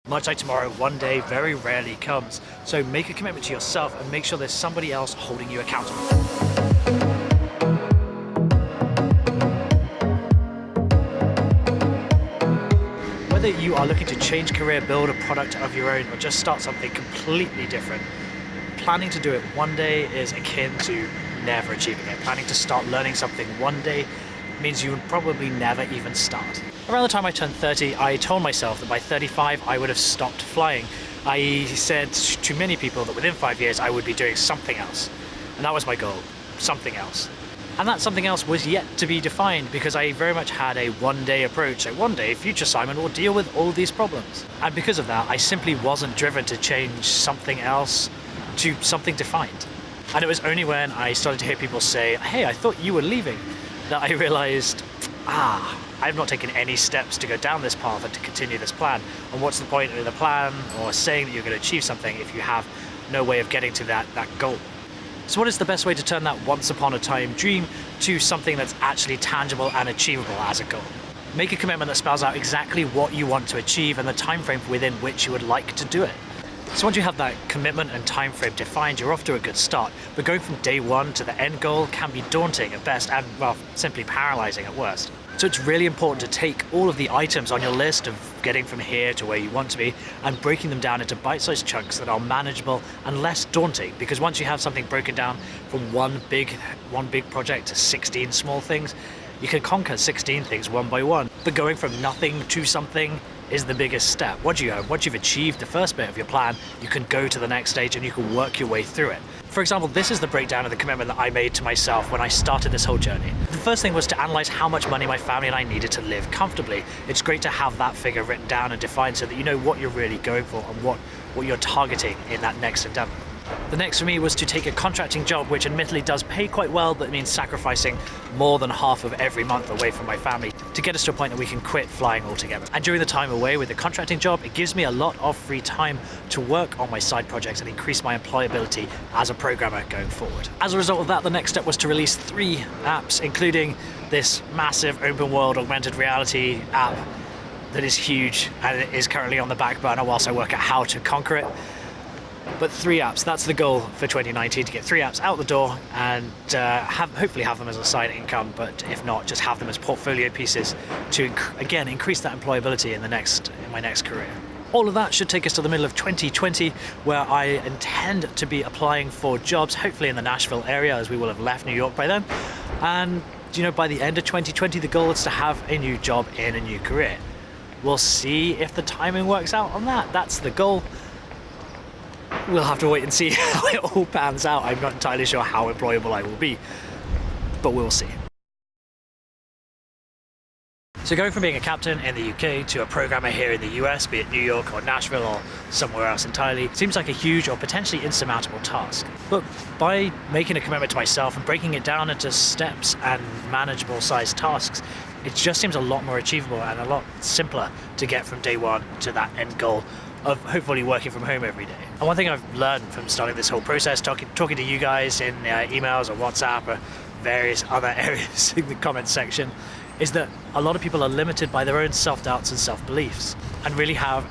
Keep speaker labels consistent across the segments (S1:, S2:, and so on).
S1: Much like tomorrow, one day very rarely comes. So make a commitment to yourself and make sure there's somebody else holding you accountable. Whether you are looking to change career, build a product of your own, or just start something completely different, planning to do it one day is akin to never achieving it. Planning to start learning something one day means you would probably never even start. Around the time I turned 30, I told myself that by 35 I would have stopped flying. I said to many people that within 5 years I would be doing something else. And that was my goal, something else. And that something else was yet to be defined because I very much had a one-day approach. So one day, future Simon will deal with all these problems. And because of that, I simply wasn't driven to change something else to something defined. And it was only when I started to hear people say, hey, I thought you were leaving, that I realized, I've not taken any steps to go down this path and to continue this plan. And what's the point of the plan or saying that you're going to achieve something if you have no way of getting to that goal? So what is the best way to turn that once upon a time dream to something that's actually tangible and achievable as a goal? Make a commitment that spells out exactly what you want to achieve and the time frame within which you would like to do it. So once you have that commitment and time frame defined, you're off to a good start. But going from day one to the end goal can be daunting at best and, well, simply paralyzing at worst. So it's really important to take all of the items on your list of getting from here to where you want to be and breaking them down into bite-sized chunks that are manageable and less daunting, because once you have something broken down from one big project to 16 small things, you can conquer 16 things one by one. But going from nothing to something is the biggest step. Once you've achieved the first bit of your plan, you can go to the next stage and you can work your way through it. For example, this is the breakdown of the commitment that I made to myself when I started this whole journey. The first thing was to analyze how much money my family and I needed to live comfortably. It's great to have that figure written down and defined so that you know what you're really going for and what you're targeting in that next endeavor. The next for me was to take a contracting job, which admittedly does pay quite well, but it means sacrificing more than half of every month away from my family to get us to a point that we can quit flying altogether. And during the time away with the contracting job, it gives me a lot of free time to work on my side projects and increase my employability as a programmer going forward. As a result of that, the next step was to release 3 apps, including this massive open world augmented reality app that is huge and it is currently on the back burner whilst I work out how to conquer it. But 3 apps, that's the goal for 2019, to get 3 apps out the door and hopefully have them as a side income, but if not, just have them as portfolio pieces to, again, increase that employability in my next career. All of that should take us to the middle of 2020, where I intend to be applying for jobs, hopefully in the Nashville area, as we will have left New York by then. And, by the end of 2020, the goal is to have a new job in a new career. We'll see if the timing works out on that. That's the goal. We'll have to wait and see how it all pans out. I'm not entirely sure how employable I will be, but we'll see. So going from being a captain in the UK to a programmer here in the US, be it New York or Nashville or somewhere else entirely, seems like a huge or potentially insurmountable task. But by making a commitment to myself and breaking it down into steps and manageable sized tasks, it just seems a lot more achievable and a lot simpler to get from day one to that end goal of hopefully working from home every day. And one thing I've learned from starting this whole process, talking to you guys in emails or WhatsApp or various other areas in the comments section, is that a lot of people are limited by their own self-doubts and self-beliefs and really have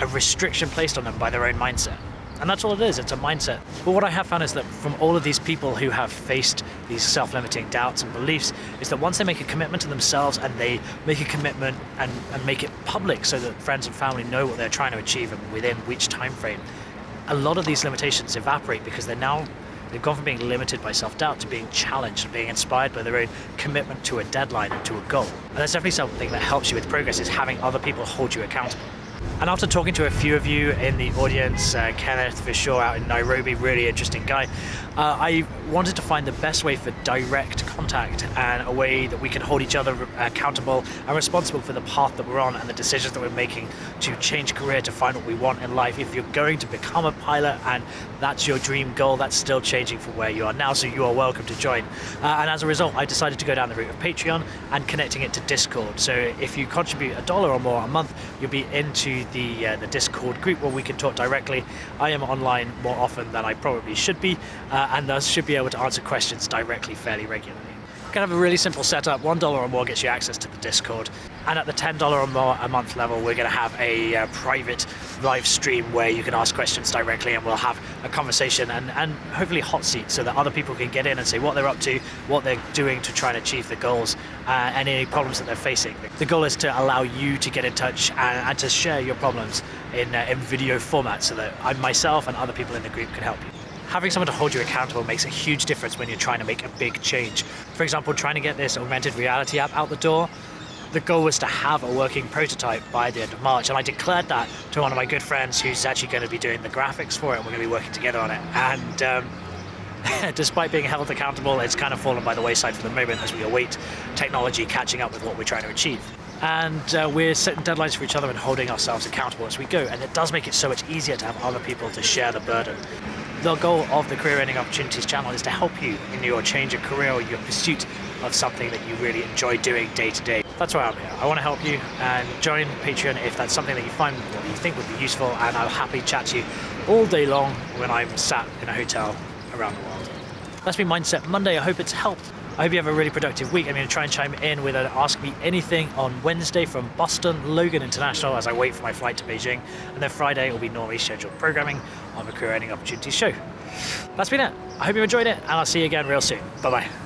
S1: a restriction placed on them by their own mindset. And that's all it is, it's a mindset. But what I have found is that from all of these people who have faced these self-limiting doubts and beliefs, is that once they make a commitment to themselves and they make a commitment and make it public so that friends and family know what they're trying to achieve and within which time frame, a lot of these limitations evaporate because they've gone from being limited by self-doubt to being challenged and being inspired by their own commitment to a deadline and to a goal. And that's definitely something that helps you with progress, is having other people hold you accountable. And after talking to a few of you in the audience, Kenneth for sure out in Nairobi, really interesting guy, I wanted to find the best way for direct contact and a way that we can hold each other accountable and responsible for the path that we're on and the decisions that we're making to change career, to find what we want in life. If you're going to become a pilot and that's your dream goal, that's still changing from where you are now, so you are welcome to join. And as a result, I decided to go down the route of Patreon and connecting it to Discord. So if you contribute $1 or more a month, you'll be into the Discord group where we can talk directly. I am online more often than I probably should be, and thus should be able to answer questions directly fairly regularly. Kind of a really simple setup. $1 or more gets you access to the Discord. And at the $10 or more a month level, we're going to have a private live stream where you can ask questions directly, and we'll have a conversation and hopefully hot seat so that other people can get in and say what they're up to, what they're doing to try and achieve the goals, and any problems that they're facing. The goal is to allow you to get in touch and to share your problems in video format so that I myself and other people in the group can help you. Having someone to hold you accountable makes a huge difference when you're trying to make a big change. For example, trying to get this augmented reality app out the door, the goal was to have a working prototype by the end of March, and I declared that to one of my good friends who's actually going to be doing the graphics for it, and we're going to be working together on it. And despite being held accountable, it's kind of fallen by the wayside for the moment as we await technology catching up with what we're trying to achieve. And we're setting deadlines for each other and holding ourselves accountable as we go, and it does make it so much easier to have other people to share the burden. The goal of the Career Earning Opportunities channel is to help you in your change of career or your pursuit of something that you really enjoy doing day to day. That's why I'm here. I want to help you, and join Patreon if that's something that you find or you think would be useful, and I'll happily chat to you all day long when I'm sat in a hotel around the world. That's been Mindset Monday. I hope it's helped. I hope you have a really productive week. I'm going to try and chime in with an Ask Me Anything on Wednesday from Boston, Logan International, as I wait for my flight to Beijing. And then Friday will be normally scheduled programming on the Career Earning Opportunities show. That's been it. I hope you enjoyed it, and I'll see you again real soon. Bye-bye.